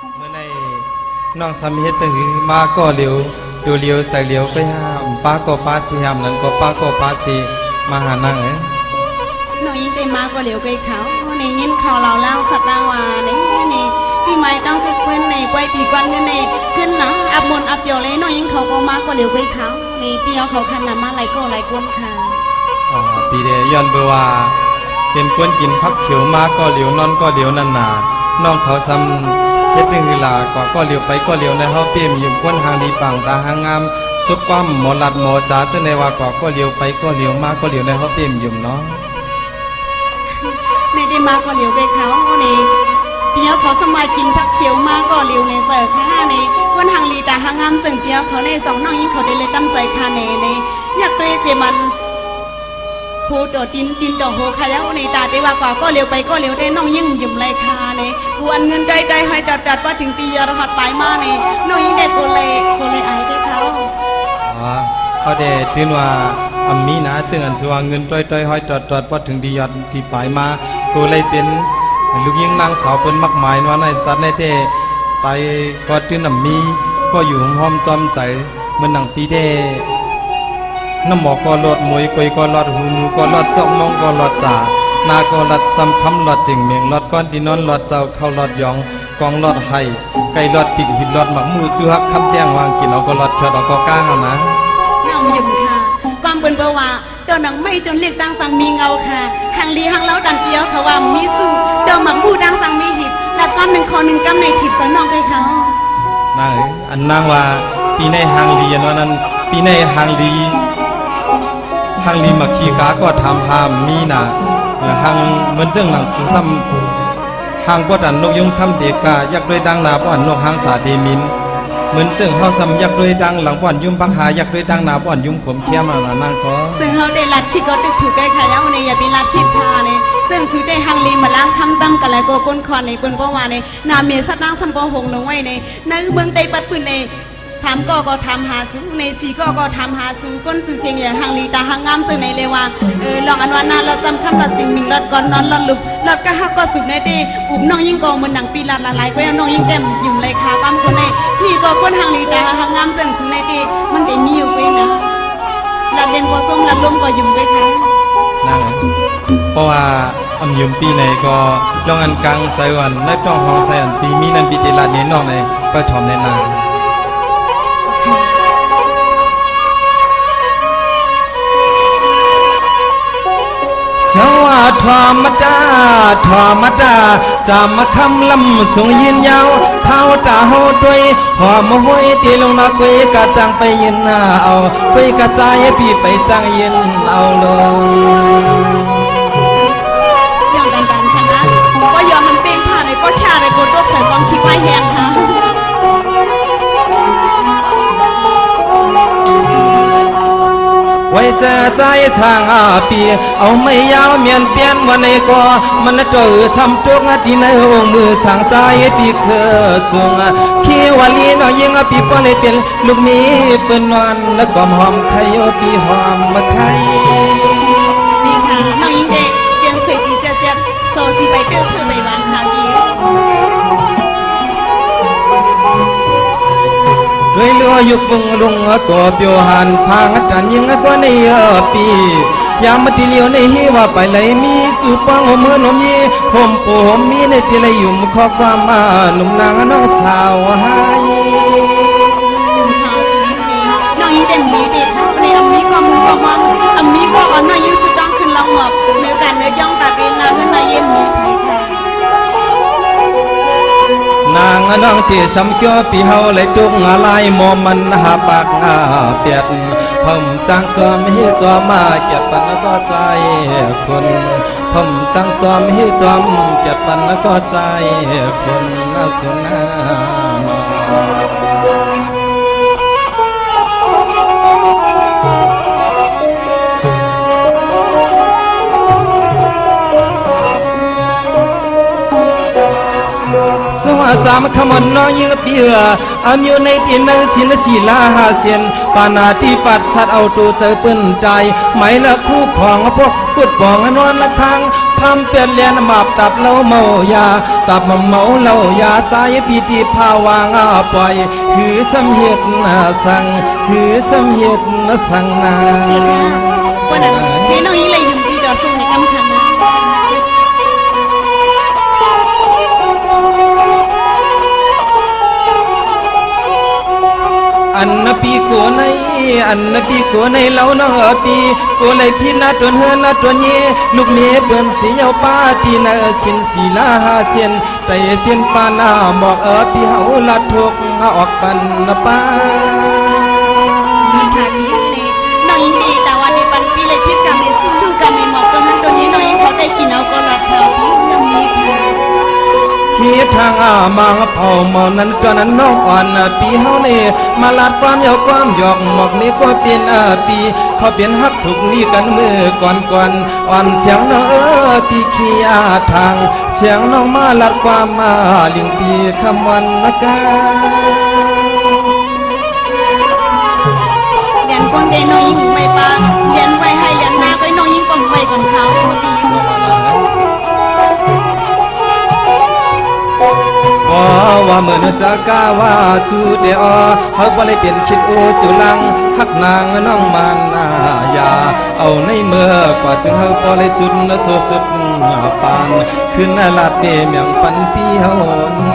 เมื่อในน้องสามีเฮ็ดจังหือมาก็เหลียวดูเหลียวใส่เหลียวไปห้ามป้าก็ป้าสิห้ามนั้นก็ป้าก็ป้าสิมาหานางน้องยิงได้มาก็เหลียวไกเขาในยินเขาเราเล่าสัตว์วาในนี่ที่ไม่ต้องคือเพื่อนในปล่อยปีก่อนกันในขึ้นนะอับมนอับเปียวเลยน้องยิงเขาก็มาก็เหลียวไกเขาในเปียวเขาขันน้ำมาไหลก็ไหลก้นค่ะปีเดียย้อนเบว่าเป็นคนกินพักเขียวมาก็เหลียวนอนก็เหลียวนั่นนาน้องเขาซ้ำเฮ็ดจังหือลาก็เหลียวไปก็เหลียวในเฮาเปี่ยมยืมก้นหางดีปังตาหางงามสุดความหมอลัดหมอจ๋าจังในว่าก็เหลียวไปก็เหลียวมาก็เหลียวในเฮาเปี่ยมยืมเนาะในได้มาก็เหลียวไกเขาในเปียวเขาสมัยกินพักเขียวมาก็เหลียวในเสิร์ฟค่ะในก้นหางลีตาหางงามซึ่งเปียวเขาในสองน้องยิงเขาได้เลยตั้มใส่คาในอยากเปรเจมันโหดดินดอกโหขยาวในตาได้ว่ากว่าก็เร็วไปก็เร็วได้น้องยิ่งยุ่มไรคาเนี่ยกูอันเงินได้ให้ดัดว่าถึงตีรหัสไปมาเนี่ยน้องยิ่งได้กูเลยไอ้ได้เขาเขาได้ตื่นว่าอันมีนะจึงอันสว่างเงินต้อยห้อยดัดว่าถึงตียอดที่ไปมากูเลยเป็นลูกยิ่งนางสาวเป็นมักหมายว่าในจัดในเต้ไปก็ตื่นอันมีก็อยู่ห้อมจอมใจเหมือนหนังปีเด้น้ำหมอกก็ลอดมวยกอยก็ลอดหูนูก็ลอดจอกมองก็ลอดจ่านาก็ลอดซ้ำคำลอดจิงเมียงลอดก้อนที่นอนลอดเจ้าเข้าลอดยองกองลอดไห้ไก่ลอดปีกหินลอดหมักมูจูฮักคำแป้งวางกินเอาก็ลอดเชิดเอาก็ก้างเอานะน้องยิ่งค่ะความเป็นเพราะว่าเจ้าหนังไม่จนเรียกดังสังมีเงาค่ะหางลีหางเล้าดันเปียวเขาว่ามีสู้เจ้าหมักมูดังสังมีหิบแล้วก้อนหนึ่งคอหนึ่งกำในถิบสนองไก่เขานางอันนางว่าปีในหางลีอันนั้นปีในหางลีมักขี้กาก็ทำหามมีนะหางเหมือนเจ้าหนังสุซ้ำหางปอดันนกยุงคำเด็กกายักด้วยดังนาป้อนนกหางสาเดมินเหมือนเจ้าเขาซ้ำยักด้วยดังหลังป้อนยุ่มพักหายักด้วยดังนาป้อนยุ่มขมเขี้ยมมานั่งก็ซึ่งเขาได้ลัดคิดก็ตึกถูกใกล้ขายาวในอย่าไปลัดคิดพาเนี่ยซึ่งสุดได้หางลีมาล้างคำตั้มกันแล้วก็ก้นคอในก้นเพราะว่าในนาเมียสัตว์นางสัมปองหงน้องไว้ในนั่งเมืองไต้ปัดปืนในสามก็ทำหาสูในสี่ก็ทำหาสูก้นสื่อเสียงอย่างหางลีตาหางงามซึ่งในเลว่าลองอันวันนาเราจำคำหลัดสิ่งมิงหลัดก่อนนอนหลัดลุกหลัดก็ฮักก็สุดในตีอุบน้องยิ่งกองเหมือนหนังปีหลัดละลายก็ยังน้องยิ่งเต็มยุ่มเลยค่ะปั๊มคนในพี่ก็ก้นหางลีตาหางงามซึ่งสุดในตีมันได้มีอยู่ไปนะหลัดเรียนก็ส้มหลัดลมก็ยุ่มไปค่ะนั่งเพราะว่าอำยุ่มปีไหนก็ลองอันกลางไซวันและจ้องห้องไซวันปีมีนันปีติลาเน้นนอกในก็ทอมในนาสวัสดีธรรมดาจะมาคำลำสูงยืนยาวเท้าตาเฮาด้วยหอมห้วยตีลงนาคุยกะจังไปยืนหน้าเอาคุยกะใจพี่ไปจังยืนเอาลงยอมกันค่ะนะก็ยอมมันเป็นผ่านเลยก็แค่เลยกดโรคใส่ความคิดไว้แหงค่ะไว้จะใจช่างปีเอาไม่ยาวเมียนเปลี่ยนวันในก็มันเจอทำจุกที่ในองมือสั่งใจปีเคอสูงขี้วลีน้อยยิงปีปอเลยเป็นลูกมีเปิ้นนอนแล้วก็หอมไข่โยปีหอมมาไข่มีค่ะน้องยิงเด็กเปลี่ยนสวยปีเจ็ดโซซีไปเตอร์เพื่อไปวางค่ะพี่ด้วยเลือยุบลงก็เปียวหันพางจันยิงก็ในปียามมาที่เลี้ยวในฮีว่าไปไหลมีจูปังหัวมือนมยีผมปูผมมีในที่ไหลยุ่มข้อความมาหนุ่มนางน้องสาวให้น้องยิงเต็มมีเด็กในอันนี้ก็มึงก็มันอันนี้ก็อันน้อยยิงสุดดังขึ้นลองหมอบเนื้อกันเนื้อย่องตาเป็นนางขึ้นมาเยี่ยมมีนางน้องที่สำเกียวปีเฮาเลยจุกอะไรมอมันหาปากเปียดผมจังจอมให้จอมมาเก็บปันก็ใจคนผมจังจอมให้จอมเก็บปันก็ใจคนน่าสุนาสวัสดีคำมันน้อยยิงเปียอามีในที่นั่งศิลศิลาหาเสียนปานาที่ปัดสัตว์เอาตัวเจอปืนใจไหมละคู่ของพวกกุดปองนอนละครั้งผ พำเปลี่ยนเลียนมาบตับเล่าเมายาตับเมาเล่ายาใจพิธีภาวางปล่อยหือสำเหตุสั่งหือสำเหตุสั่งนา วันนั้นพี่น้องยิงเลยยืมตีดอกส่งในกำคันนะ อันนปีโกในอันนปีโกในเล่าน้องปีโกเลยพี่นาตนเฮนาตนเยลูกเมเปิ้นสีเยาป้าที่นาสินสีลาเสียนแต่เสียนปานาบอกพี่เฮาละทุกออกปันป้า มีค่ะมีนี่น้องยิงดีแต่วันนี้ปันปีเลยทิศกาเมสู้ดูกาเมหมอกคนนั้นตัวนี้น้องยิงเขาได้กินเอาก็ละเท่าพี่น้องมีค่ะ คิดทางมังเผาเมานั้นตอนนั้นน้องอ่อนปีเฮานี่มาลาดความเยาความหยอกหมอกนี่ก็เป็นปีเขาเป็นฮักถูกนี่กันมือก่อนอ่อนเสียงน้องปีขี้ทางเสียงน้องมาลาดความมาลิงปีคำวันละกา เรียนคนเดน้องยิงไม่ปาเรียนไว้ให้เรียนมาไว้น้องยิงก่อนไว้ก่อนเขาว่าเมื่อจะกาว่าจูเดอเขาบ่ได้เป็นคิดโอจุลังฮักนางน้องมานายาเอาในเมื่อกว่าจึงเฮาบ่ได้สุดโซสุดปานขึ้นลาดเดเมียงปันปีเฮา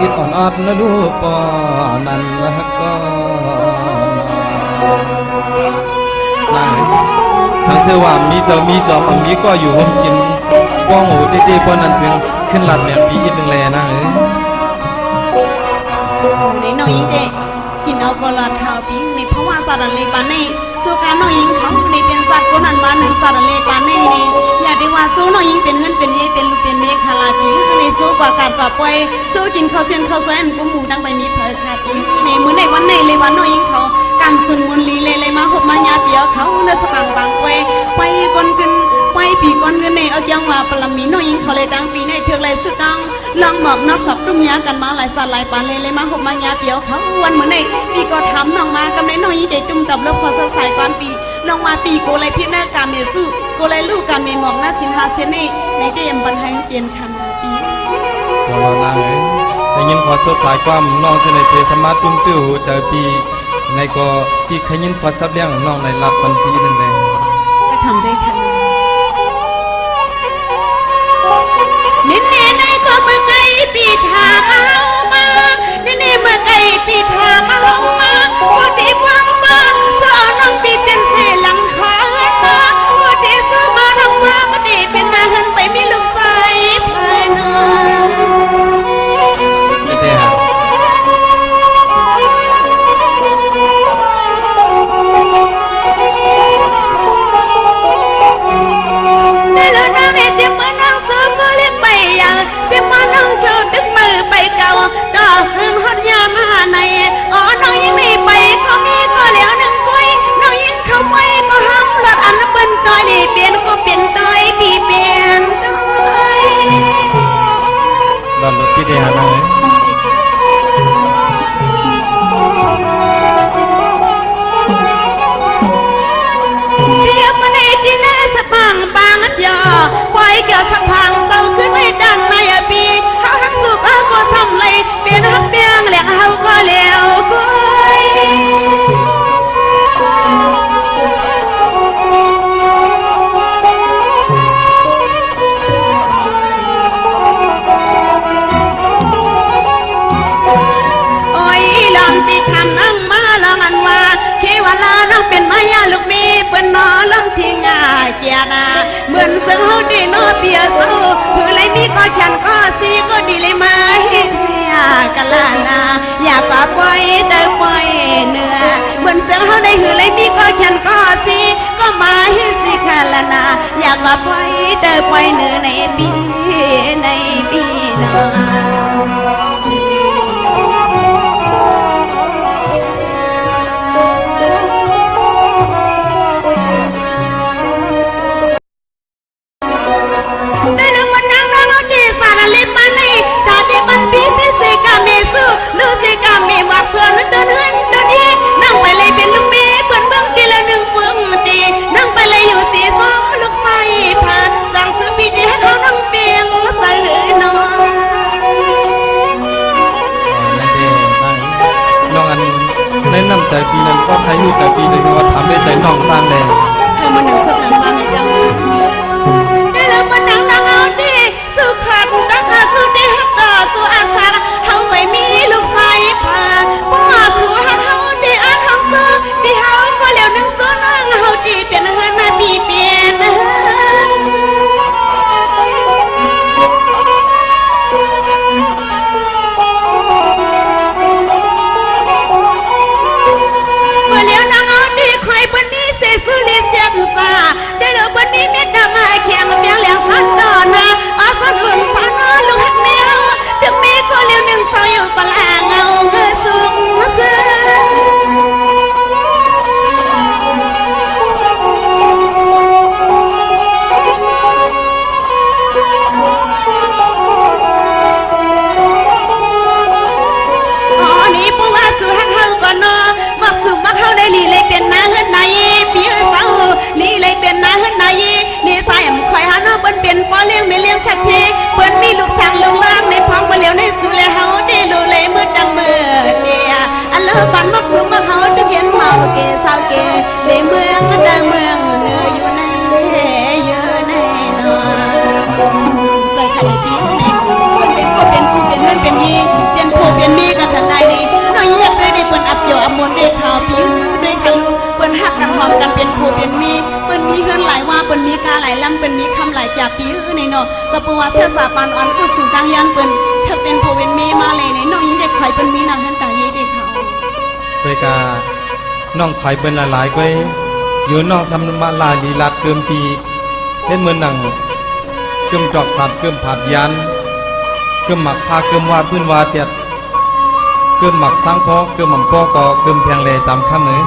นิดอ่อนอดนะลูกปอนั่นก็นางสังเทว่ามีเจ้ามีจอมมีก็อยู่ห่มกินป้องหูเต้ๆปอนั้นจึงขึ้นลาดเมียงปีอีกนึงแลนะในน้องยิงเด็กกินเอากอลาข่าวปิ้งในเพราะว่าสัตว์เลปานในสู้การน้องยิงเขาในเป็นสัตว์คนนั้นมาหนึ่งสัตว์เลปานในนี่อย่าได้ว่าสู้น้องยิงเป็นเฮือนเป็นเยเป็นลูกเป็นเมฆคาลาปิ้งในสู้กว่าการปราบปล่อยสู้กินข้าวเสียนข้าวแซนกุ้งหมูดังไปมีเพลคาปิ้งในมื้อในวันในเลยวันน้องยิงเขาการสุนมุนลีเลยมาหบมายาเปียวเขาเนื้อสปังบางไปก้นขึ้นไปปีก้อนเงินในเอาจังว่าปลามีน้อยยิงเขาเลยดังปีในเทือกเลยสุดดังลองหมอกนักสับตุ้มยากันมาหลายสัตว์หลายปานเลยมาหบมายาเปียวเขาวันเหมือนในปีก็ทำน้องมากำในน้อยยิงเด็ดจุ่มดับแล้วพอสดใสกวนปีน้องมาปีโกเลยพิจารณาเมสู้โกเลยลูกการเมมองหน้าสินหาเซนนี่ในเดียมบันให้เปลี่ยนคำปีสวัสดีแต่ยินขอสดใสความน้องจะในเสสมาตุ้มติ้วเจอปีในก็พี่ขยินขอชับเลี้ยงน้องในรับปันปีนั่นเองก็ทำได้ค่ะนินเนในก็เมื่อไงปีทางเอามานินเนเมื่อไงปีทางเอามาพอดีวังมาสอนน้องปีเป็นเสลังคาพอดีสมาน้องมาพอดีเป็นนาหันไปมีลูกใสภายในไม่ได้ฮะตอนรถที่เดียร์นะเปียกมาในที่น่าสะพังบางอัดยอไว้เกี่ยวสักพังเศร้าขึ้นไว้ดังในปีเขาหักสุกเอาก็ซ้ำเลยเปลี่ยนหักเปียงแหลกเขาก็แล้วก้อยเป็นมายาลูกมีเปิ้นนอลำทิ้งเจียนาเหมือนเสือเฮาได้นอเปียเศร้าเพื่อไรมีก็ฉันก็สีก็ดีเลยมาเห็นเสียกันลานาอยากป่าปล่อยได้ปล่อยเนื้อเหมือนเสือเฮาได้หือไรมีก็ฉันก็สีก็มาเห็นสิกันลานาอยากป่าปล่อยได้ปล่อยเนื้อในปีนาลูสิกาเมวักส่วนเดินหันเดินดีนั่งไปเลยเป็นลูกเมย์เปิ่นเบิ่งทีละหนึ่งเบิ่งดีนั่งไปเลยอยู่สีสองลูกไฟพาสั่งซื้อปีเดียวเขานั่งปี ใจปีนั้นก็ใครหูใจปีนึงก็ทำได้ใจน้องตั้งแดง เธอมาหนังสุดหนังฟังเลยจังได้แล้วมาหนังเอาดีสุขันตั้งสุดดีฮักต่อสุอาสาเฮาไม่มีลูกไฟผ่าพ่อสุฮักเฮาดีอาคำซื้อปีเฮาก็เลี้ยวหนึ่งโซนเฮาดีเป็นเฮือนมาปีเปลี่ยนสุริเชียนซาได้แล้ววันนี้มิตรมาแข่งเปียงเหลียงสันดอนนะอาสันหุ่นพานอลูกหักเมียวถึงมีก็เลี้ยวหนึ่งสาวอยู่ปลาเงาเงยสูงเสือนี่ผู้ว่าสุหักเฮาก่อนเนาะมักสุมักเฮาได้ลีเลยเป็นนาเฮือนนายปีเศร้าลีเลยเป็นนาเฮือนนายนี่สายมคอยหาเนาะเปิ้นเป็นป้อเลี้ยงไม่เลี้ยงสักทีเปิ้นมีลูกสาวลูกล่างในพร้อมบ่เหลียวในสุเลยเฮาได้รู้เลยมืดดังมือเดียอันเลิบันมักสุมักเฮาดึกเย็นเมาเกสาวเกเลยเมืองดังเมืองเนื้ออยู่ในเยอะแน่นอนใส่ไข่ปีในก็เป็นกูเป็นเพื่อนเป็นยีเป็นผู้เป็นมีกันทันใดนี่น้อยอยากได้เปิ้นอับโยอมนได้ข่าวปีด้วยค่ะลูกเปิ้นฮักกันหอมกันเป็นผู้เป็นมีเปิ้นมีเฮือนหลายว่าเปิ้นมีกาหลายลำเปิ้นมีคำหลายจากปีในเนาะก็ประวัติศาสตร์ปานอ่อนผู้สู่กลางยันเปิ้นถ้าเป็นผู้เป็นมีมาเลยในน้อยเด็กไข่เปิ้นมีนาเฮือนตาเยได้ข่าวด้วยกาน้องไข่เป็นหลายๆก็อยู่น้องสำมาลาลีลัดเกิมปีเล่นเหมือนหนังเกิมดอกสัตว์เกิมผัดยันเกิมหมักพาเกิมว่าพื้นว่าเตียดเกิมหมักสังพอเกิมหม่ำพอก็เกิมเพียงเลจำคำเหนือ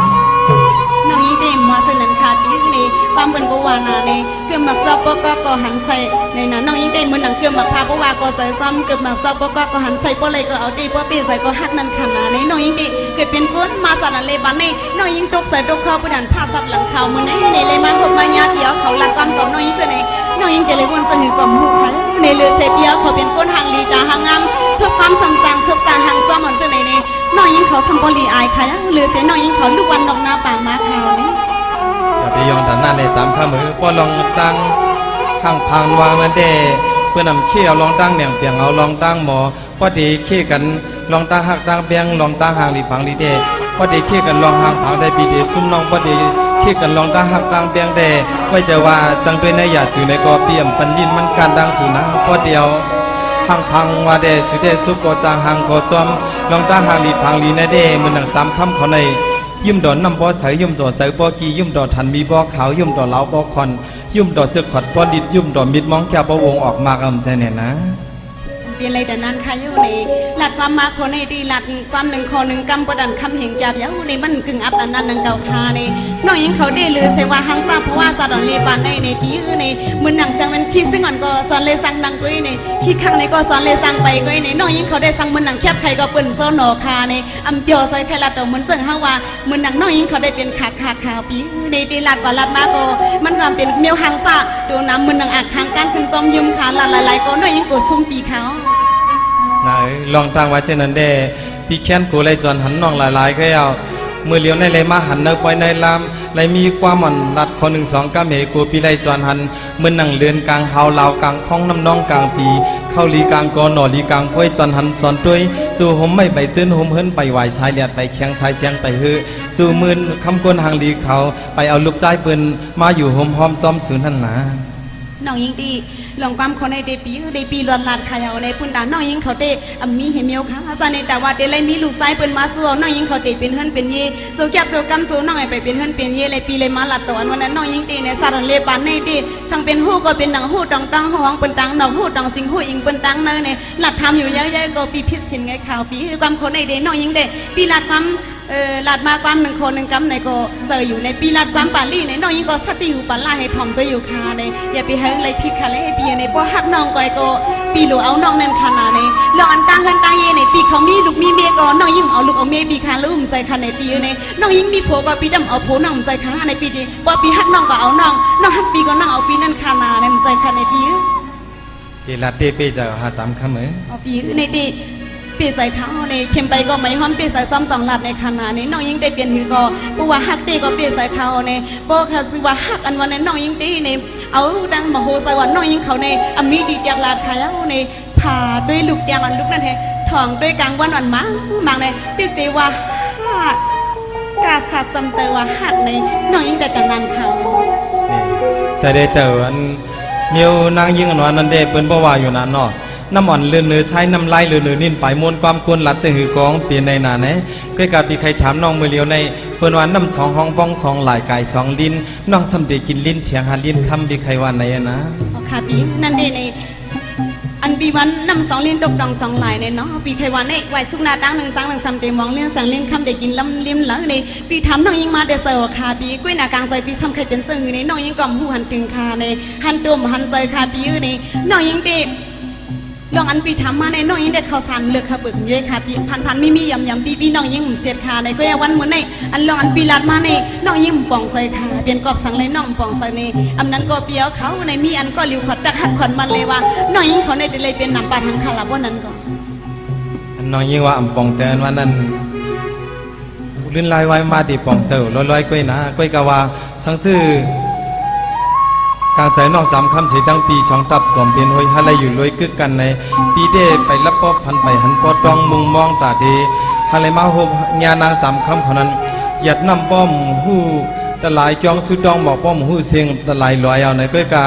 น้องยิ่งได้มาสนันขาปีนี้ความเป็นบวานาเนี่ยเกือบหมักซอบก็หันใส่ในนั้นน้องยิ่งได้เหมือนหนังเกือบหมักพาบวาก็ใส่ซ้ำเกือบหมักซอบก็หันใส่เพราะอะไรก็เอาดีเพราะปีใส่ก็หักนั่นขนาดนี้น้องยิ่งได้เกิดเป็นก้นมาจากนั้นเลยบ้านนี้น้องยิ่งตกใส่ตกข้าวผู้ดันผ้าซับหลังข่าวมือในเลยมาหกมาญาติเดียวเขาหลักความต่อน้องยิ่งจะไหนน้องยิ่งจะเลยวนจะหือความหูเขาในเรือเสียเดียวเขาเป็นก้นหางลีจ่าหางงามซบความสำสังซบสางหางซ้อมเหมือนจะไหนเนี่ยน้องยิ่งเขาสัมปลีอายค่ะเรือเสียน้องยิ่งเขาลูกวันดอกนาป่ามาข่าวนี่อย่าไปยองแต่นั่นเลยจำข้ามือพอลองตั้งข้างพังวางนั่นเด้เพื่อนำเขี้ยวลองตั้งเหนียงเปียงเอาลองตั้งหมอพอดีเขี้กันลองตั้งหักตั้งเปียงลองตั้งหางลีพังลีเด้พอดีเขี้กันลองหางพังได้ปีเดีซุ่มน้องพอดีเขี้กันลองตั้งหักตั้งเปียงเด้ไว้จะว่าจังเป็นในหยาดอยู่ในกอเปียมปันยินมันการดังสูนะพอเดียวหางพังว่าเด้สุดเด้ซุปโกจางหางโกจอมลองตั้งหางลีพังลีนะเด้มันดังจำคำเขาในยุ่มดอนน้ำบ่อใสยุ่มดอใสบ่อกียุ่มดอทันมีบ่อขาวยุ่มดอเหลาบ่อคอนยุ่มดอเจือกขอดบ่อดิดยุ่มดอมิดมองแก้วบ่อวงออกมากำใจเนี่ยนะเป็นอะไรแต่นั้นค่ะอยู่ในหลักความมาคนในดีหลักความหนึ่งคนหนึ่งกำประดันคำเหงจับอยู่ในมันกึ่งอับอันนั้นนังเก่าคาในน้อยยิ่งเขาได้ลือเสว่าหังซาเพราะว่าจะดอนเลปานในปีในมือหนังเสียงมันขี้ซึ่งอ่อนก็สอนเลยสั่งดังกุ้ยในขี้ข้างในก็สอนเลยสั่งไปกุ้ยในน้อยยิ่งเขาได้สั่งมือหนังแคบใครก็ปืนโซโนคาในอัมเปียวใส่ใครละตัวมือเสื่องห้าว่ามือหนังน้อยยิ่งเขาได้เป็นขาขาวปีในดีหลักกว่าหลักมาก็มันความเป็นเมียวหังซาดูน้ำมือหนังอักทางการขึ้นจอมยุ่มขาหลายๆก็น้อยยิ่งกูซุ่มปีเขานายลองตั้งไว้เช่นนั้นเด้พี่แค้นกูเลยจอนหันน้องหลายๆก็เอามือเลี้ยวในเลยมาหันเนื้อปล่อยในลามเลยมีความมันรัดคน1-2ก้าเมกูพี่เลยจอนหันมือหนังเลือนกลางเฮาเหลากลางห้องน้ำน้องกลางปีเข้าลีกลางกอหน่อลีกลางพ้อยจอนหันจอนด้วยจู่ห่มไม่ไปซื้อห่มเฮิรนไปไหวชายเลียดไปแข้งชายเสียงไปฮือจู่มืนคำกลหางลีเขาไปเอาลูกใจปืนมาอยู่ห่มหอมจอมศูนย์หันหนาน้องยิงดีลองความคนในเดปีหลอดลาดขายเอาในปุ่นดาน้องยิงเขาเตะมีเหี่ยวเมียวค่ะอาจารย์ในแต่ว่าเดเลยมีลูกไส้เปิ้นมาสู้น้องยิงเขาเตะเป็นเฮิรนเป็นเย่สู้แคบสู้กำสู้น้องไปเป็นเฮิรนเป็นเย่เลยปีเลยมาลัดตัววันนั้นน้องยิงตีในสารเลปานในดีสั่งเป็นหู้ก็เป็นหนังหู้ตังห้องเป็นตังหนอกหู้ตังสิงหู้อิงเป็นตังเนยในหลัดทำอยู่เยอะๆก็ปีพิษสินไงข่าวปีความคนในเดน้องยิงเดปีหลัดความลาดมาความหนึ่งคนหนึ่งกำในก็เจออยู่ในปีลาดความปาลี่ในน้องยิ่งก็สติหูปาล่าให้ถ่อมตัวอยู่ค่ะในอย่าไปให้อะไรผิดค่ะเลยให้ปีในเพราะหักน้องก็ปีหลูเอาน้องนั่นขนาดในเราอันตาเฮินตาเย่ในปีเขามีลูกมีเมียก็น้องยิ่งเอาลูกเอาเมียปีค่ะลูกใส่ค่ะในปีในน้องยิ่งมีผัวก็ปีดำเอาผัวน้องใส่ค่ะในปีนี้พอปีหักน้องก็เอาน้องหักปีก็น้องเอาปีนั่นขนาดในใส่ค่ะในปีเวลาเตะไปจะหาจำคำเหมือปีในดี ปีใส่เขาในเข็มไปก็ไม่ห้อมปีใส่ซ้ำสองหลัดในขณะนี้น้องยิงได้เปลี่ยนหือก็เพราะว่าฮักตีก็ปีใส่เขาในเพราะค่ะสิว่าฮักอันวันในน้องยิงตีในเอาดังมโหสวรรค์น้องยิงเขาในอมีดีจากลาดขายเอาในผ่าด้วยลูกยางอันลูกนั่นแหละทองด้วยกลางวันวันมังในตึกตีว่าฮักกาสัตว์สำเตว่าฮักในน้องยิงได้แต่นั้นเขาจะได้เจออันเมียวนางยิงอันวันนั้นเด้เปิ้นบ่ว่าอยู่นั่นเนาะน้ำอ่อนเลือนเนื้อใช้น้ำลายเลือนเนื้อนิ่นไปมวนความกวนหลัดเสียงหือกองเปลี่ยนในหนาไหนก็กาปีใครถามน้องมือเลียวในเปิ้นว่าน้ำสองห้องบ้องสองหลายกายสองลิ้นน้องสำเร็จกินลิ้นเสียงหาลิ้นคำปีใครว่าไหนนะค่ะปีนั่นเดในอันปีวันน้ำสองลิ้นตกดองสองหลายในเนาะปีใครวันในไหวสุกนาตั้งหนึ่งสังหนึ่งสามเตมองเลี้ยงสังเลี้ยงคำเด็กกินลำลิ้มแล้วในปีทำน้องยิงมาเดเซอร์ค่ะปีกุ้ยนากลางใส่ปีซ้ำใครเป็นเสือในน้องยิงกล่อมหูหันตึงคาในหันตุ่มหันใส่ค่ะปีในน้องยิงเด็กลองอันปีทำมาในน้องยิงได้ข่าวสารเลือกค่ะเบิกเยอะค่ะปีพันไม่มียำปีน้องยิงเสียดค่ะในก็ยังวันเหมือนในอันลองอันปีลาดมาในน้องยิงป่องใส่ค่ะเปลี่ยนกอบสังเลยน้องป่องใส่ในอันนั้นก็เปียวเขาในมีอันก็ริวขอดตะขัดขอนมันเลยว่าน้องยิงเขาในเดเลยเป็นนำปลาทางคาราบนั้นก็น้องยิงว่าอ่ำป่องเจอวันนั้นลื่นลายไว้มาดีป่องเจอลอยๆก้อยนะก้อยกะว่าสังซื่อกลางใจน้องจำคำเสียตั้งปีช่องตับสมเป็นหอยฮะไรอยู่ลอยกึกกันในปีเด้ไปรับปอบพันไปหันปอตองมุงมองตาเดฮะไรมาโฮญานางจำคำคนนั้นหยัดน้ำป้อมหูตะลายจองสุดดองบอกป้อมหูเสียงตะลายลอยเอาในก้อยกา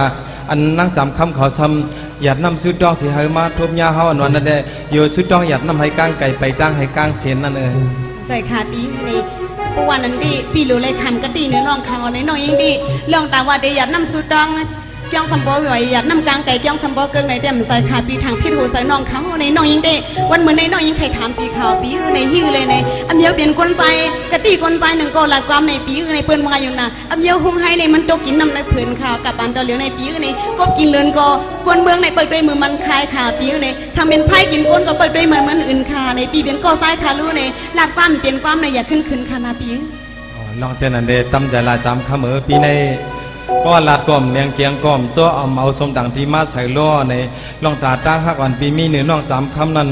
อันนั่งจำคำเขาซ้ำหยัดน้ำสุดดองสิให้มาทบยาเฮาอันวันนั้นได้โยสุดดองหยัดน้ำให้ก้างไก่ไปตั้งให้ก้างเสียนนั่นใส่ขาปีนี่ปวันนั้นดีปีรู้เลยคำกะตีเนื้อน้องเขาในน้องยิงดีลองตาว่าเดียดน้ำสุดดองเจ้าสัมปอไหวหยัดน้ำกลางไก่เจ้าสัมปอเกิงในเต็มใส่ขาปีทางพิษหัวใส่น้องเขาในน้องยิงดีวันเหมือนในน้องยิงใครถามปีเขาปีในหิ้วเลยในอันเดียวเปลี่ยนคนใจกะตีคนใจหนึ่งก็หลักความในปีในเปิ้นมาอยู่นะอันเดียวหุ่งให้ในมันตกกินน้ำในผืนข่าวกับอันตะเหลียวในปีในก็กินเลือนก็คนเมืองในเปิดด้วยมือมันคายขาปีในทำเป็นไพ่กินก้นก็เปิดด้วยมันอื่นขาในปีเป็นก็ใจขารู้ในหลักความเปลี่ยนความในอยากขึ้นขานาปีลองเจนันเดตั้มใจลาจำคำปีในก็ลาดก่อมเมียงเกียงก่อมโจ้เอาเมาสมดังที่มาใส่ล้อในลองตาตั้งหักวันปีมีเนื้อน้องจำคำนั้น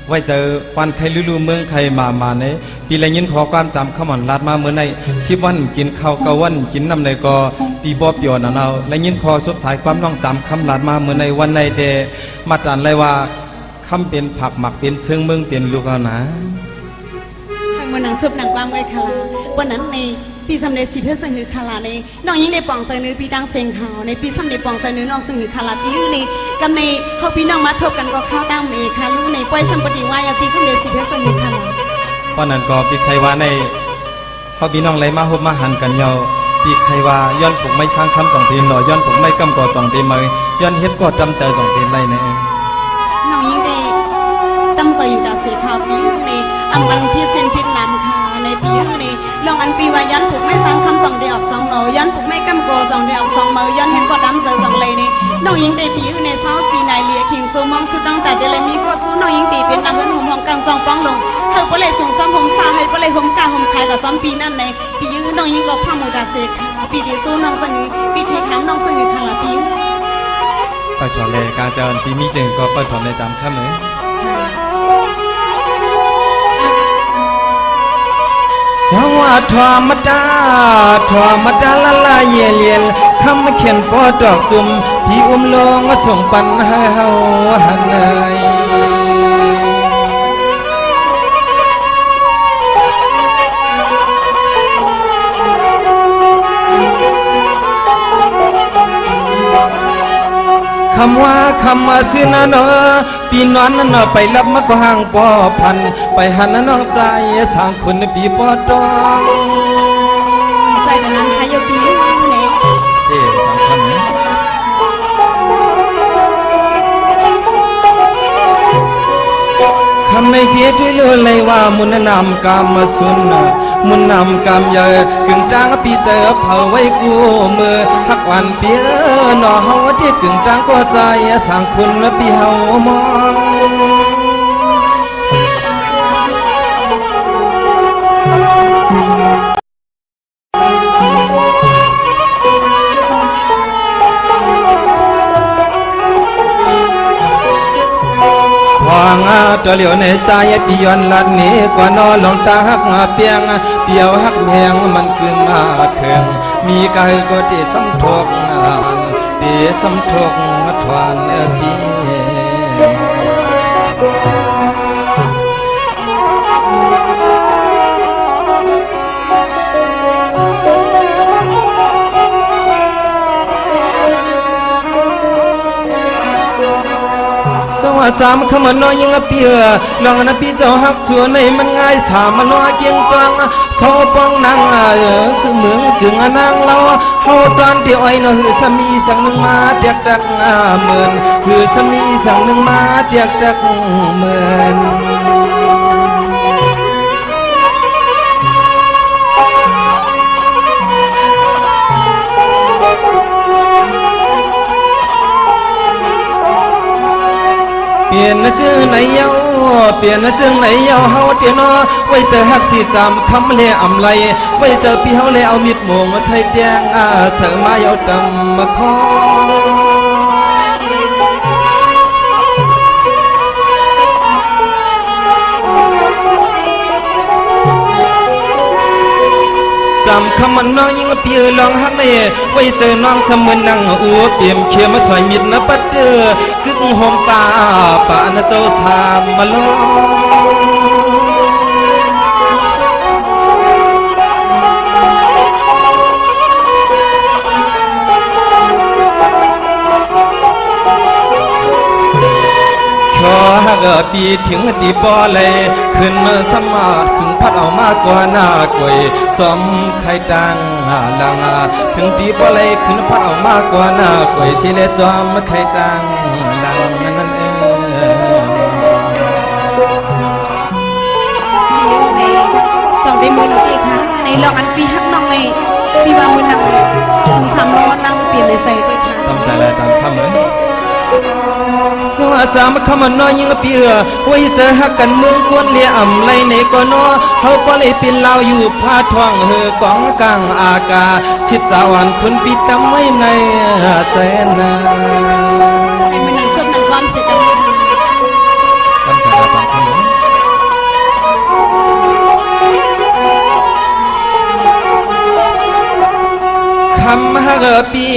ไว้เจอวันใครลือเมืองใครมาในปีละยินขอความจำคำมันลาดมาเมื่อในชิบวันกินข้าวกะวันกินน้ำในก็ปีบอบยอนเอาและยินขอสุดสายความน้องจำคำลาดมาเมื่อในวันในเดมาตันเลยว่าคำเป็นผักหมักเป็นเชิงเมืองเป็นลูกเอานะเมื่อหนังซุปหนังความไว้คาราวันนั้นในปีสำเร็จสิเพื่อสังหือคาราในน้องยิงในป่องใส่เนื้อปีดังเสียงขาวในปีสำเร็จป่องใส่เนื้อน้องสังหือคาราปีนี้กำในเขาพี่น้องมาทบกันก็เข้าตั้งเมคาลูในปล่อยสัมปติวายปีสำเร็จสิเพื่อสังหือคาราเพราะนั้นก็ปีใครว่าในเขาพี่น้องไรมาหบมาหันกันเยาปีใครว่าย้อนปลุกไม่สร้างคำสองเทียนหน่อยย้อนปลุกไม่กำก่อสองเทียนมาย้อนเฮ็ดก่อจำใจสองเทียนไรในน้องยิงในตั้มใส่อยู่ดาเสียขาวปีในอันบันพิเศษพิษนำค่ะในปีนี้ลองอันปีว่ายันผูกไม่สร้างคำสองเดียวออกสองเหนายันผูกไม่กำโกสองเดียวออกสองมือยันเห็นก็ดำเสือสองเลยนี่น้องยิงได้ปีในเสาสีนายเลียขิงซูมองสุดตั้งแต่เดลมีก็สู้น้องยิงตีเป็นนางเงินหุ่มหอมกลางซองป้องลงเธอก็เลยส่งซ้ำผมซาให้ก็เลยห่มกาห่มขายกับจอมปีนั่นในปีน้องยิงก็พ่อมูดาเซค่ะปีที่สู้น้องสังหีปีที่ทำน้องสังหีค่ะละปีไปถอนเลยการเจริญปีมีจึงก็ไปถอนในจำข้ามเลยสวัสดีธรรมดาละลายเลียนคำเขียนปอดอกจุ่มพี่อุ้มลงมาส่งปันให้เฮาหันไหนคำว่าซื้อนะเนาะปีนอนนั่นไปรับมาก็ห่างปอพันไปหันน้องใจสร้างคนปีปอดองใจแต่นั้นใครจะปีเนี่ยเอ๊ะทำคำนี้คำในเทียด้วยเลยว่ามุนนำกามมาสุนมุนนำกามเยอะกึ่งจางปีเจอเผาไว้กูมือหักวันเปียหน่อเฮาที่กึ่งจางก็ใจสร้างคุณปีเฮามองต เหลียวในใจปียอนลัดนี้กว่านอลองตาหักเปียงเปียวหักแพงมันกึ่งเคืองมีกายก็เตสำทกเตสำทกทวานปีสวัสดิ์ขมันน้อยยังเปียลองนะพี่เจ้าหักส่วนในมันง่ายสามันน้อยเกียงกลางโซปองนางคือเมืองกึ่งนางเราเฮาตอนที่อ้อยน้อหือสามีสั่งหนึ่งมาเตียกดักเหมือนหือสามีสั่งหนึ่งมาเตียกดักเหมือนเปลี่ยนนะจื้อไหนเย้าเปลี่ยนนะจื้อไหนเย้าเฮาเตียนอไว้เจอหักสีจำคำเล่อำไรไว้เจอพี่เฮาเล่เอามิดโมงมาใส่แดงเสือมาเย้าดำมาคอจำคำมันน้องยิ่งเปียลองฮักในไว้เจอน้องเสมือนนั่งอัวเปี่ยมเขียมาสอยมิดนะปัดเดือกึ่งหอมป่าป่านะเจ้าสามมาลขอฮักปีถึงตีบ่อเลยขึ้นมาสมาดขึ้นพัดเอามากกว่าหน้ากวยจอมไข่ดังลังถึงตีบ่อเลยขึ้นพัดเอามากกว่าหน้ากวยสิเลจอมไข่ดังลังนั่นเองสองได้มือหนึ่งทีค่ะในลองอันปีฮักน้องในปีว่ามือนังถึง300นั่งเปลี่ยนเลยใส่ด้วยค่ะต้องใจแลจังคำเลยสวัสดิ์ขมันน้อยยิ่งเปียไว้เจอหักกันเมืองกวนเลียอ่ำไรในก็นอเขาปล่อยเป็นลาวอยู่ผ้าทองเหือกองกลางอากาชิดสาวันคนปิดจำไว้ในใจนาในมือหนังส้มหนังความเสร็จแล้วต้องใจแลจังคำเลยคำฮักปี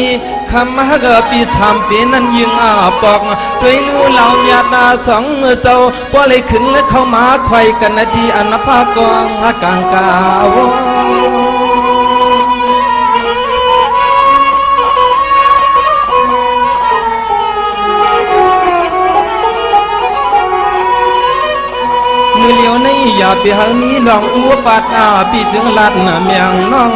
คำฮักปีสามปีนั้นยิงปอกด้วยลูเหล่าญาติสองเจ้าพอเลยขึ้นและเข้ามาไข่กันนาทีอันภาคกองกลางกาวมือเลี้ยวในอย่าไปหามีลองอัวปัดปีจึงลัดเมียงน้อง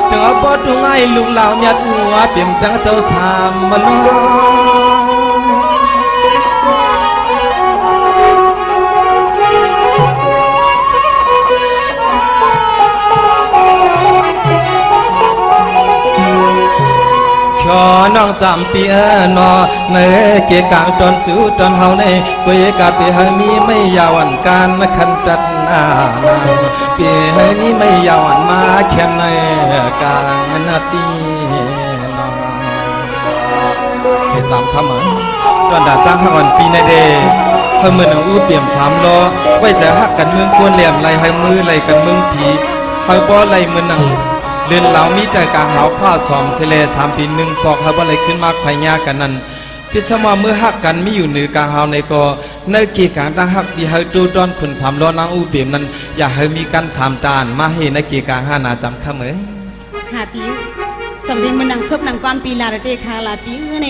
จึงเอาปอดง่ายลูกเหล่าเมียอัวเปี่ยมจังเจ้าสามมาน้น้องจำปีนอในเกกางตอนสู้ตอนเฮาในกุยกาปีให้มีไม่ยาวันการมาคันตัดนาปีให้มีไม่ยาวันมาแค่ในกลางนาปีน้องให้สามคำมันตอนด่าตั้งหักวันปีในเดเฮามือหนังอู้เปี่ยม3 ล้อไว้จะหักกันเมืองควรเหลี่ยมไรให้มือไรกันเมืองผีเฮาบ่ไรมือหนังเดือนเหล่ามีแต่การหาผ้าซ้อมเสล3 ปี1ปอกครับอะไรขึ้นมากไผ่ยากันนั้นพิสมาเมื่อหักกันไม่อยู่เหนือการหาในก็ในกีการตั้งหักที่ให้ดูดอนคน3 ล้อนางอูเปี่ยมนั้นอย่าให้มีกัน3 ตานมาให้ในกีการ5 นาจำข้าเหมยค่ะปีสมเด็จมันนังซบนังความปีลาเดคาลาปีใน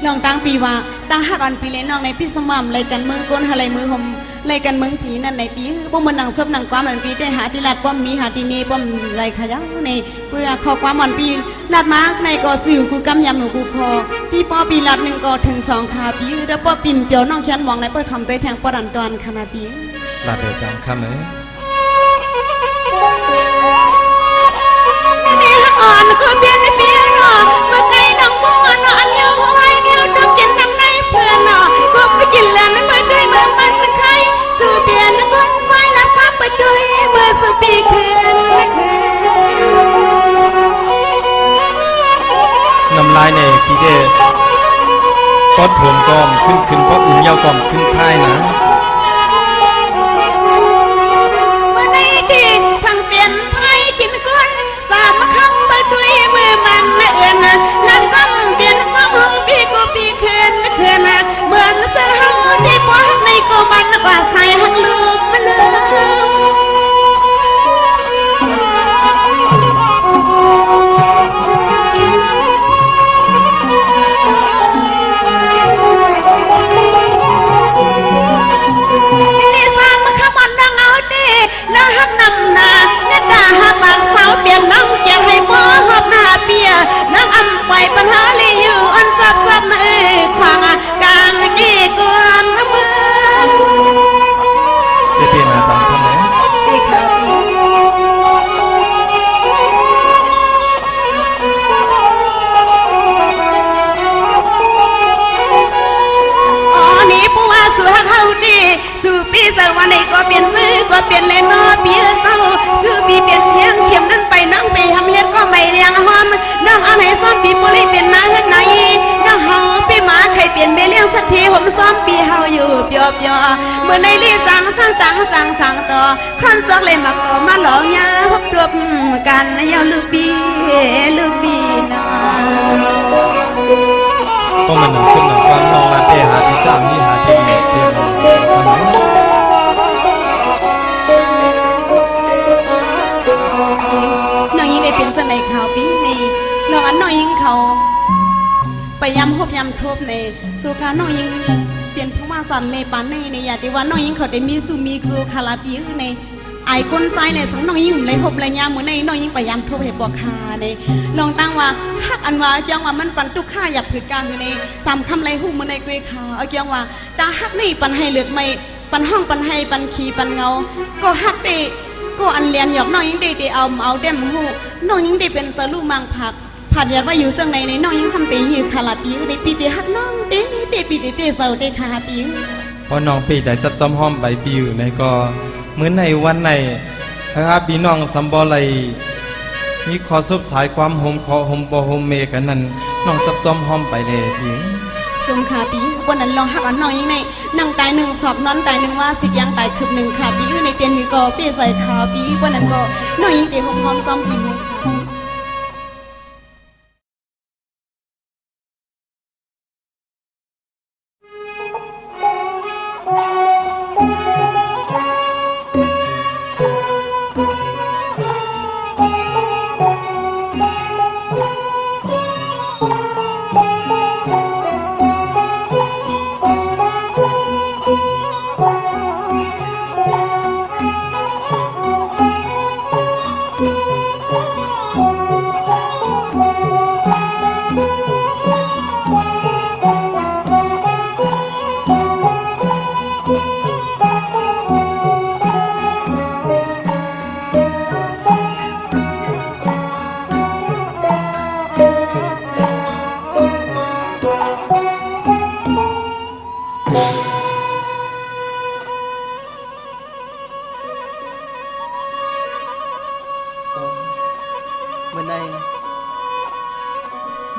น้องตั้งปีว่าตั้งหักอันปีเล่นน้องในพิสมามเลยกันเมืองก้นอะไรมือผมเลยกันเมืองผีนั่นในปีพวกมันนังซบนังความอันปีได้หาที่ลาดป้อมมีหาที่นี่ป้อมไรขยันในเพื่อขอความอันปีลาดมาในก็สิวกูกำยำหนูกูคอพี่ป้อปีลาด1ก็ถึง2ขาปีแล้วป้อปิ่มเปียวน้องฉันมองในเปิดคำไปแทงป้อดันตอนขนาดปีลาดเดือดจังข้าเหมยอ่อนก็เปลี่ยนเปลี่ยนเนาะเมื่อไกลน้องมัวเนาะอันเดียวหัวไอ้เดียวต้องกินน้ำในเพื่อนเนาะก็ไปกินแล้วนั่นมาด้วยเมื่อมันเป็นใครสู่เปลี่ยนคนไฟแล้วพับไปด้วยเมื่อสุปีเข็นน้ำลายในพี่เดก็ถ่วงกอมขึ้นเพราะอุ่นเยาวกอมขึ้นท้ายนะ มื่อในลีสังสังตังสังสังต่อคอนซอกเลยมาก่อมาหลอกยาพบรวมกันยาวลูบีนะ ก็มันหนังซึ่งหนังความนองลาเต้หาที่จ้างนี่หาที่มีเสียงน้องยิงได้เป็นสนัยข่าวปีนี้น้องอันน้องยิงเขาไปย้ำฮบย้ำทบในสุขาน้องยิงเปลี่ยนผู้มาสันเลยปานในอย่าที่ว่าน้องยิงเขาได้มีสู่คาราปีในไอ้ก้นไซในสังน้องยิงเลยฮบเลยย้ำเหมือนในน้องยิงไปย้ำทบให้ปอกคาในลองตั้งว่าฮักอันว่าจังว่ามันปันตุกข้าอยากผิดการในสามคำไรหูมันในเกยขาเอาจังว่าตาฮักนี่ปันให้เลือกไม่ปันห้องปันให้ปันขีปันเงาก็ฮักเตก็อันเลียนหยอกน้องยิงได้เอาเต็มหูน้องยิงได้เป็นสลูมังผักผัดอยากว่าอยู่เสื่องในน้องยิงทำเตหิวคาราปิวได้ปีเตฮักน้องเตปีเตเสาเตคาปิวพอน้องปีใจจับจอมห้อมใบปิวในก็เหมือนในวันในครับพี่น้องสัมบอไลมีขอซบสายความโฮมขอโฮมบอโฮมเมกันนั้นน้องจับจอมห้อมไปเลยพี่ซุ่มคาปิววันนั้นลองฮักอันน้องยิงในนั่งตายหนึ่งสอบนอนตายหนึ่งว่าสิยังตายคืบหนึ่งคาปิวในเปลี่ยนหือก็เปลี่ยนใส่คาปิววันนั้นก็น้องยิงเตะหอมซ้อมกินเลย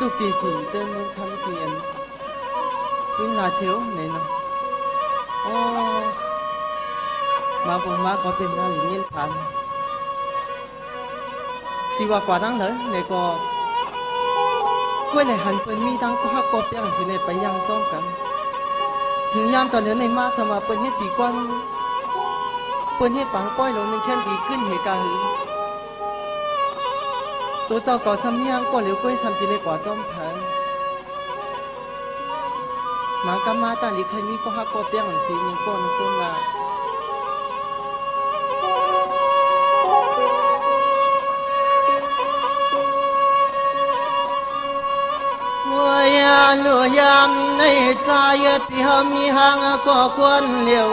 ดูปีสินเติมเมืองคำเพียนวิ่งลาเชียวไหนเนาะโอ้มาผมมาก็เป็นงานหลิงเงินพันที่ว่ากว่านั้นเลยในก็กล้วยไหลหันเปิ้นมีดังก็ฮักก็เปียงสิในไปยังจ้องกันถึงยามตอนเหลือในมาสมาเปิ้นเฮ็ดปีกว้างเปิ้นเฮ็ดปังป้อยลงในแค่นปีขึ้นเหตุการณ์ตัวเจ้าก่อซ้ำย่างก็เหลียวกล้วยซ้ำจีในกว่าจ้อมแผงหมากำมาตาหลีใครมีก็ฮักก็เปียงหันสีนิงก้นก้นงาหลัวยามในใจพี่หามีหางก็ควรเลี้ยว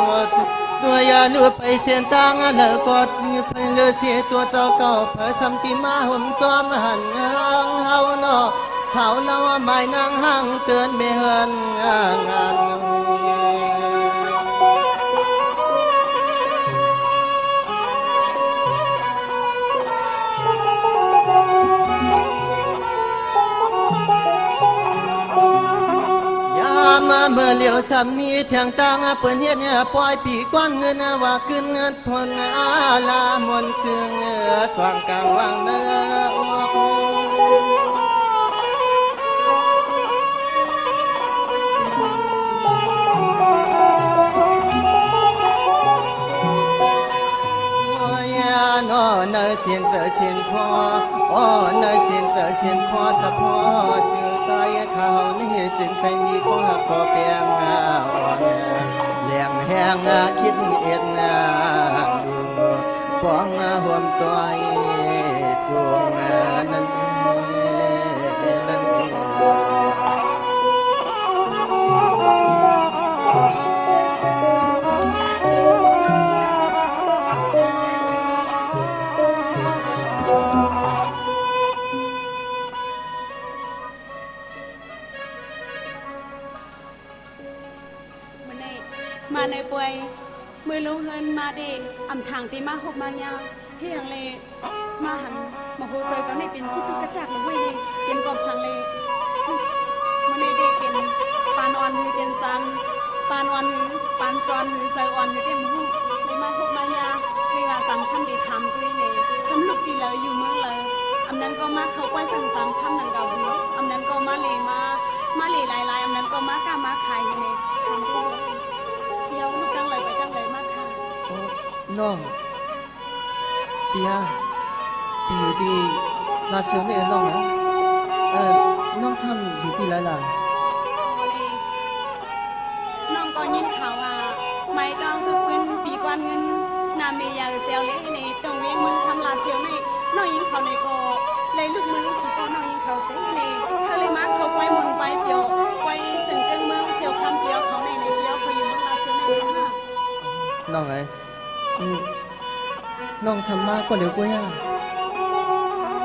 ตัวยาลือไปเสียนตังเลอกอดไปเลือเสียตัวเจ้าเก่าเผยซ้ำที่มาห่มจอมหันเฮาเนาะสาวเราไม่นางห่างเตือนไม่เฮินงานมาเมื่อเลี้ยวสามีเถียงตางเปิ้นเฮ็ดเนี่ยปล่อยปีก้อนเงินว่าขึ้นเงินทนอาลามนเสืองสว่างกลางวางเนื้อนอเนยเสียนเจอเสียนคออ้อเนยเสียนเจอเสียนคอสะพอจือตายเขานี่จึงใครมีก็หักก็เปียงอ่อนแหลงแหงคิดเอ็ดฟองห่วมตัวจวงนั่นมาในป่วยมือลงเฮินมาเด็กอ่ำทางตีมาหกมายาเฮียงเลยมาหันมาโฮเซอร์ก็ในเป็นคุกกระจักเลยเว้ยเป็นกอบสังเลยมันในเด็กเป็นปานอ่อนมือเป็นซัน ปานวันปานซอนหรือเซอร์ออนหรือเต็มหูในมาพบมายาคือว่าสำคัญดีทำคือในสำลุกดีเลยอยู่เมืองเลยอำนั้นก็มาเขาก้อยซึ่งสำคัญนังเก่าบุอำนั้นก็มาเลยมาเลยลายอำนั้นก็มากล้ามาขายในทำตัวเดียวลูกจังเลยไปจังเลยมากค่ะ น้องปียปีอยู่ที่ราชเชียงนี่น้องนะน้องทำอยู่ที่ไรล่ะ น้องก็ยินข่าวว่าไม่ต้องคือปืนปีกวนเงินนาเมียเซลเล่ในตรงเวียงเมืองทำลาเซลในน้องยิงเขาในก็เลยลูกมือสิก็น้องยิงเขาเสียในเขาเลยมาเขาไปมนไปเปียวไปสึงเกิงเมืองเซลคำเปียวเขาในเปียวเขาอยู่เมืองลาเซลในค่ะ น้องไอ้น้องทำมากก็เร็วกว่าย่า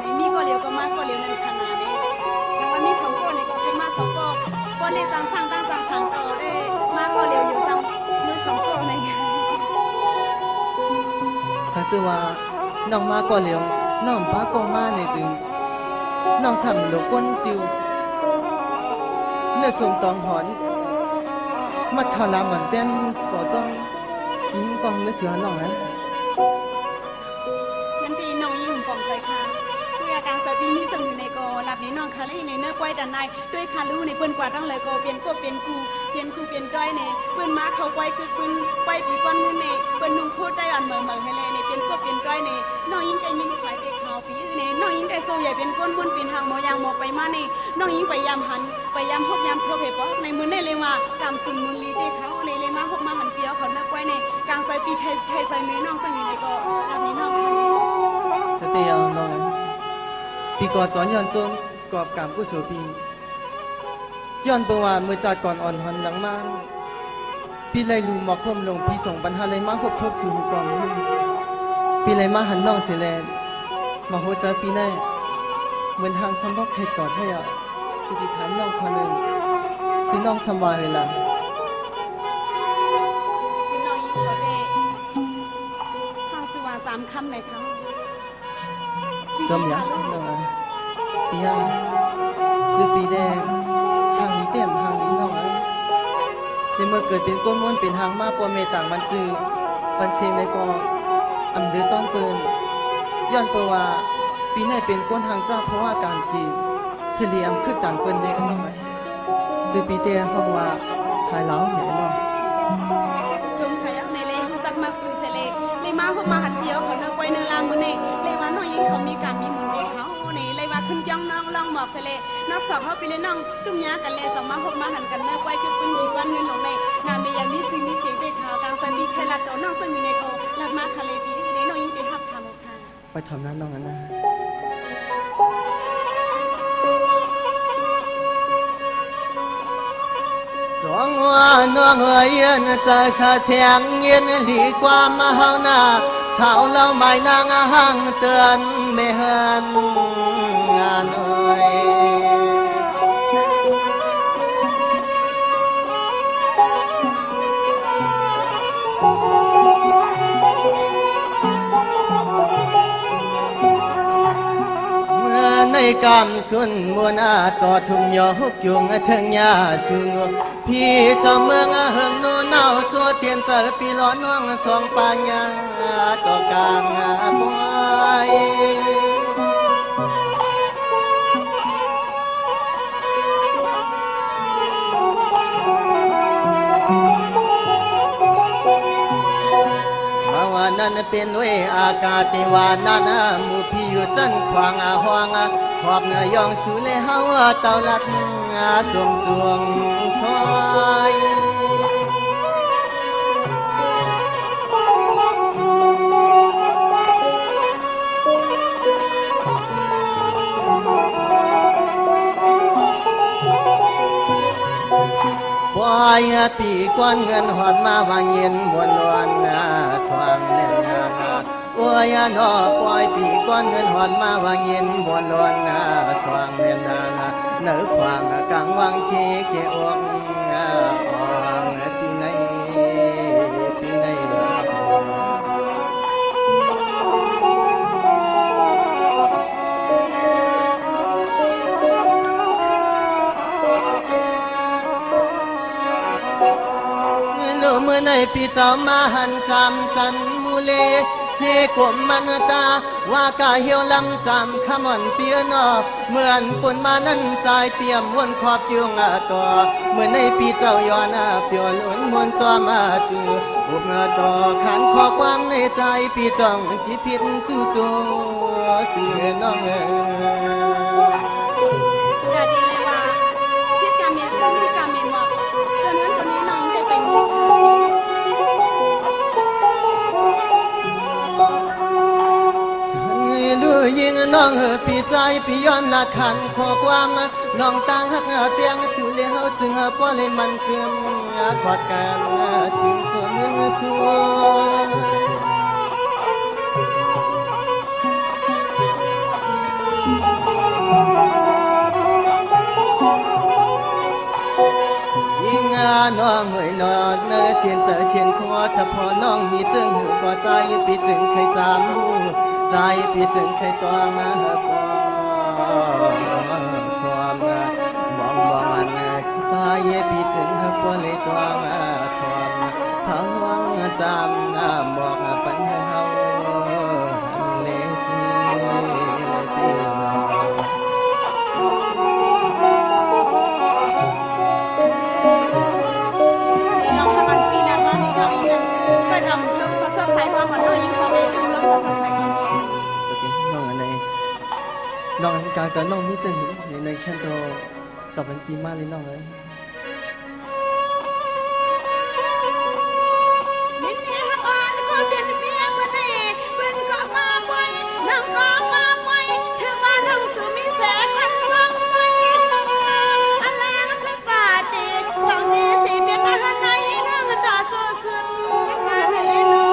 ในมีก็เร็วก็มากก็เร็วนั่นขนาดนี้แต่ว่ามีสองคนในก็เป็นมาสองคนคนในสังสรรค์ตั้งสังสรรค์ต่อได้มากก็เร็วอยู่สังมือสองคนใน ถ้าชื่อว่าน้องมาก็เร็วน้องป้าก็มาในจึงน้องทำหลวก้นจิวเลือดส่งตองหอนมัดขาลาเหมือนเป็นก่อจ้องยิงกองเลือดเสือน้องนะ นั่นทีน้องยิ่งปองใจค่ะด้วยอาการเสพีมีสมุนในกอหลับนี้น้องคาเลยในเนื้อก้อยดันในด้วยคาลูในเปิ้นกว่าตั้งเลยก็เปลี่ยนก็เปลี่ยนกูเปลี่ยนกูเปลี่ยนก้อยในเปิ้นมาเขาก้อยคือเปิ้นก้อยปีก้อนเงินในเปิ้นนุ่งพูดได้อ่อนเหมือนให้เลยในเปลี่ยนก็เปลี่ยนก้อยในน้องยิ่งใจยิ่งขายไปข่าวปีในน้องยิ่งใจโซใหญ่เป็นก้นบุญเป็นทางโมยางโมไปมาในน้องยิ่งไปยามหันไปยามพบยามเพื่อเพปอกในมือในเลยว่ากำสุนมุนลีเตเขาในเลยมาพบมาหันเปียวเขาเนื้อก้อยในกลางใส่ปีใครใส่เนื้อน้องสังในก็หลับนี้น้อง สเตียวน้องปีก่อนจอนย้อนจนกอบกามกุศลปีย้อนประว่าเมื่อจัดก่อนอ่อนหันหลังมันปีไรลูหมอกเพิ่มลงปีส่งปัญหาไรมาพบทบสู่กองมือปีไรมาหันน้องเสียแลนมาโหใจปีแน่เหมือนทางซ้ำบอกใครกอดให้อ่ะที่ที่ถามน้องคนหนึ่งสิน้องสบายเลยล่ะ สิน้องยิ่งเขาได้ทางสว่า3คำในครั้ง จมยักษ์น้องปียาจือปีแดงทางนี้เต็มทางนี้น้องจะเมื่อเกิดเป็นก้นม้วนเป็นทางมาปวเมต่างมันจือปันเซนในกออำเดือต้นเปินย้อนเปว่าปีในเป็นก้นทางเจ้าเพราะว่าการกีเฉลี่ยมคือต่างเปินเลยน้องจือปีแดงเพราะว่าทายเล้าเนี่ยน้อง สมขยักในเลยผู้สักมักสื่อเสลเลยมาพบมาหันเปียวเขาเนื้อไว้เนื้อลามมือนี่เลยว่าน้องยิ่งเขามีการมีหมุนในเขานี่เลยว่าขึ้นจ้องน้องลองหมอกเสลนอกสองเขาไปเลยน้องตุ้มยากันเลยสองมาพบมาหันกันเนื้อไว้คือปืนดีกว่าเงินลงในนามียามีซื้อมีเสียงได้ข่าวกลางสมีใครลัดเอาน้องซึ่งอยู่ในโกลัดมาคาเลปีในน้องยิ่งไปทับทำค่ะ ไปทำนั้นน้องนะจงว่าน้องเย็นจะชาเสียงเย็นหลีความมาเฮาหน้าสาวเล่าไม่นางห่างเตือนไม่เฮินงานเอ่ยเมื่อในกำสุนมวนาต่อทุ่งยอฮกยุงเชิงยาสูงพี่เจ้าเมืองเฮิงโนเนาตัวเสียนเจอปีล้อน้องสองปัญญาต่อกลางบวยว่านั้นเป็นเวอากาศที่ว่านั้นหมู่พี่อยู่จันขวางห้องหอบเนื้อยองสู่เลยเฮาเต่าลัดสมจวงซอยปล่อยปีกวนเงินหอดมาวางเย็นบนลวนสว่างเล่นโอ้ยนอปล่อยปีกวนเงินหอดมาวางเย็นบนลวนสว่างเล่นเนื้อควางกลางวังเกอกอ่องที่ไหนที่ไหน ในปีเจ้ามาหันจำจันมูเลเสกมมันตาว่ากาเหี่ยวลำจำขมอนเปียนอเหมือนปุ่นมานั้นใจเปี่ยมมวนขอบจุงตัวเมื่อในปีเจ้าย้อนเปียวล้นมวนจอมาตืออุบต่อขันขอความในใจปีจ้องที่ผิดจู่จูเสียน้องอย่าดีเลยว่าคิดการเมียซึ่งคิดการเมียหมอกเกินนั้นคนนี้น้องได้ไปมีลู่ยิงน้องปีใจปีย้อนละขันขอความน้องตั้งหักเตียงสู่เลี้ยวจึงป้อเลยมันเกิมขอดกันถึงคนสัวน้องเหยนอนเนอเสียนเจอเสียนคอสะพอน้องมีจึงหูก็ใจปีจึงเคยจำหูใจปีจึงเคยตัวมาพอความมองบอนใจปีจึงพอเลยตัวมาความสาววังจำบอกปัญหาเล็กที่น้องกลางจะน้องมิจะหนีในแค่โตต่อเป็นปีมากเลยน้องเลยนิดนี้ฮักอ่อนก็เป็นเมียเมื่อใดเป็นก็มาบ่อยน้องก็มาบ่อยเธอมาน้องสู่มีแสงวันส่องไปอะไรก็เสียใจดีสองนี้สิเป็นอาหารไหนน้องต่อสู้สุดมาให้น้อง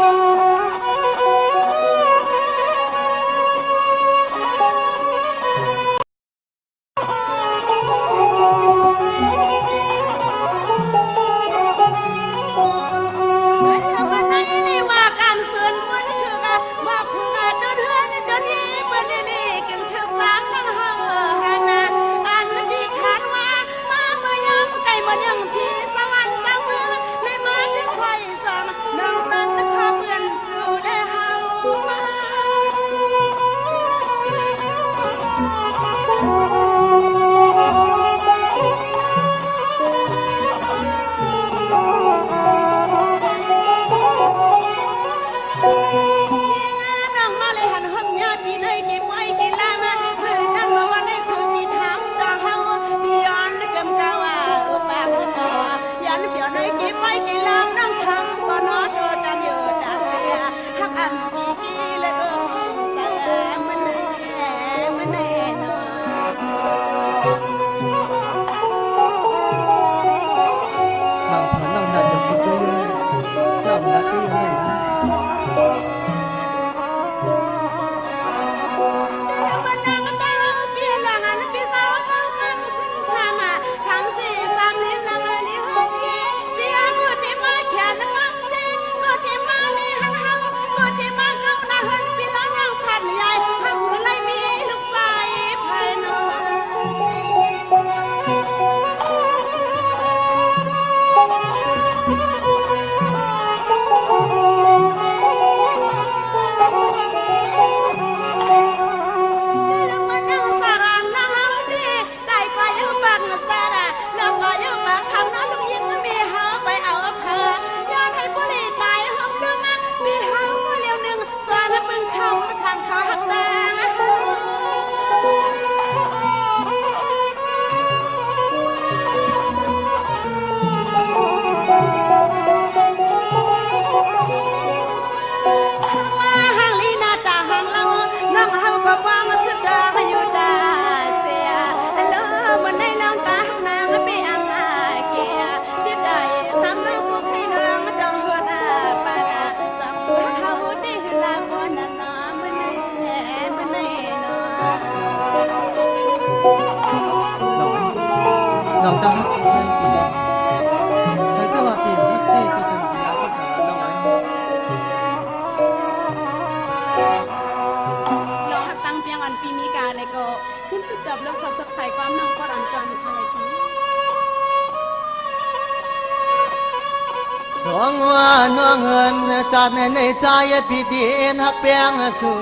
สองว่าน้องเอิมจัดในใจพี่ดีนักเปียงสูง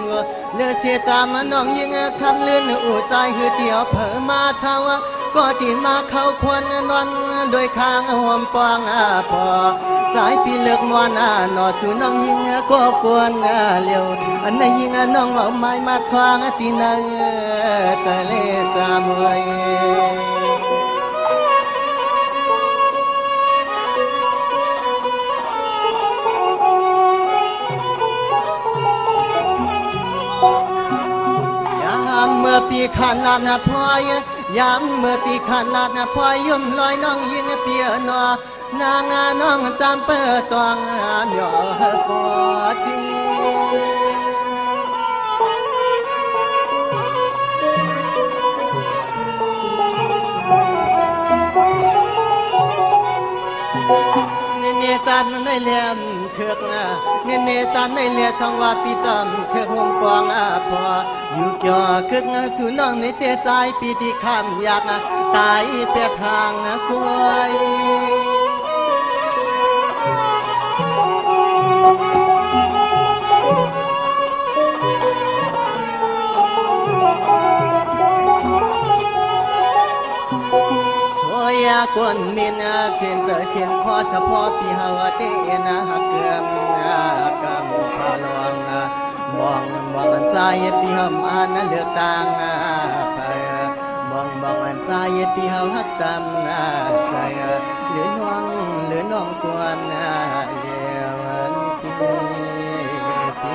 เลือเสียจามน้องยิงคำเลื่อนอู่ใจหือเดียวเผอมาเท่าก็ตีมาเข้าควนนอนโดยข้างห่วมปองพอใจพี่เลือกมวนนอสู่น้องยิงก็กวนเลี้ยวอันในยิงน้องเอาไม้มาทวางตีนังใจเล่จามวย เมื่อปีขันลาดพลอยยามเมื่อปีขันลาดพลอยยุ่มลอยน้องยิงเปียนอนางน้องจำเปิดตวงหย่อปอจีเนจันในเลี่ยมเถือกเนจันในเลี่ยสังวาปีจำเถือกห่มปองพออยู่เกี่ยวคึกสู่น้องในเตใจปีที่คำอยากตายเปียทางควยยากวนมินเสียนเจอเสียนคอสะพอปีหาวเตนะหักเกือมกำพาลองมองใจปีหำอันเลือกต่างไปมองอันใจปีหาหักตำใจเหลือน้องกวนเลี้ยวปี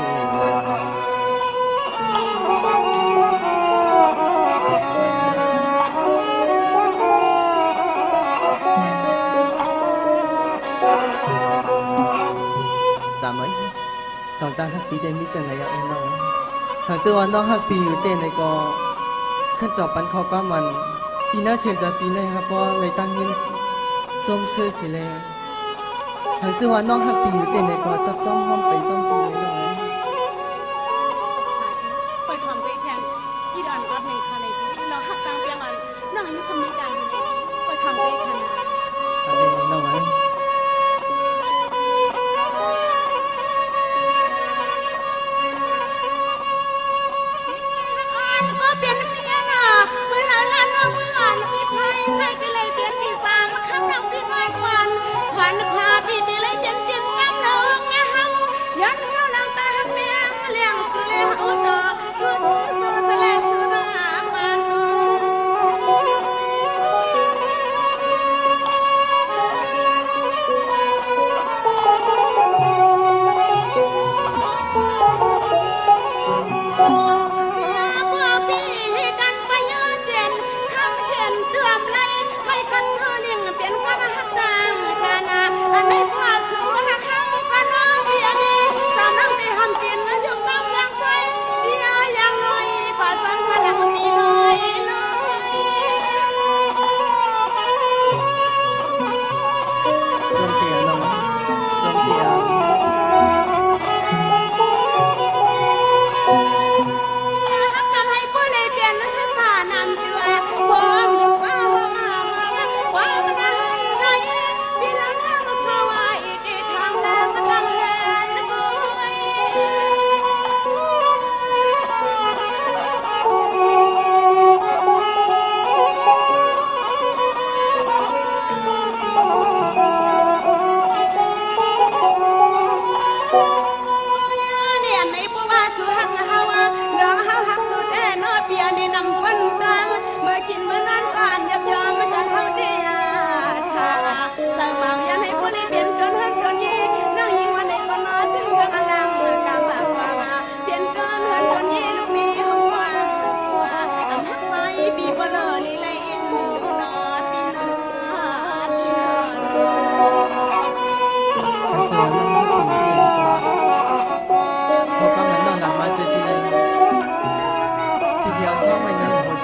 สามตอนตั้งฮักปีได้มิจังไงอ่ะน้องสังเจอว่าน้องฮักปีอยู่เต้นในกอขึ้นต่อปันเขาก็มันปีหน้าเสียจะปีในครับเพราะเลยตั้งเงินจมซื้อสิเลยสังเจอว่าน้องฮักปีอยู่เต้นในกอจับจ้องห้อมไปจ้องปีเลยน้องไปทำไปแทงอีดอนก็หนึ่งคันในปีเราหักตังเปียงมันนั่งอยู่สมิการอยู่ในปีไปทำไปแทงอะไรน้องเป็นเมียน่ะเมื่อไรล่ะน้องเมื่อมีไพ่ใส่กิเลยเปลี่ยนที่สามข้างหลังพี่งานขวัญพาพี่ดีเลยเปลี่ยนดินน้ำน้องเฮาย้อนเข้าหลังตาเมียเลี้ยงสุเลหอุดสุดสลายสุรามันส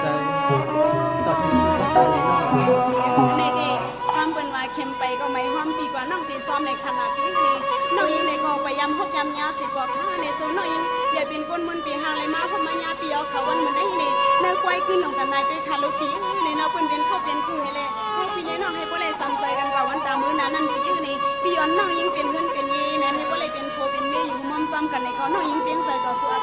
วันมุนปีหางเลยมาพม่าญาปีเอาเขาวันมันได้นี่นางควายขึ้นลงกันนายไปคาลูปีในนาเปิ้นเป็นพ่อเป็นกูให้เลยพ่อพี่น้องให้บ่เลยซ้ำใส่กันว่าวันตามื้อนั้นปีนี่ปีย้อนน้องยิ่งเป็นเฮือนเป็นยีนะให้บ่เลยเป็นโฟเป็นเมียอยู่มุมซ้ำกันในเขาน้องยิ่งเป็นใส่ต่อสู้อา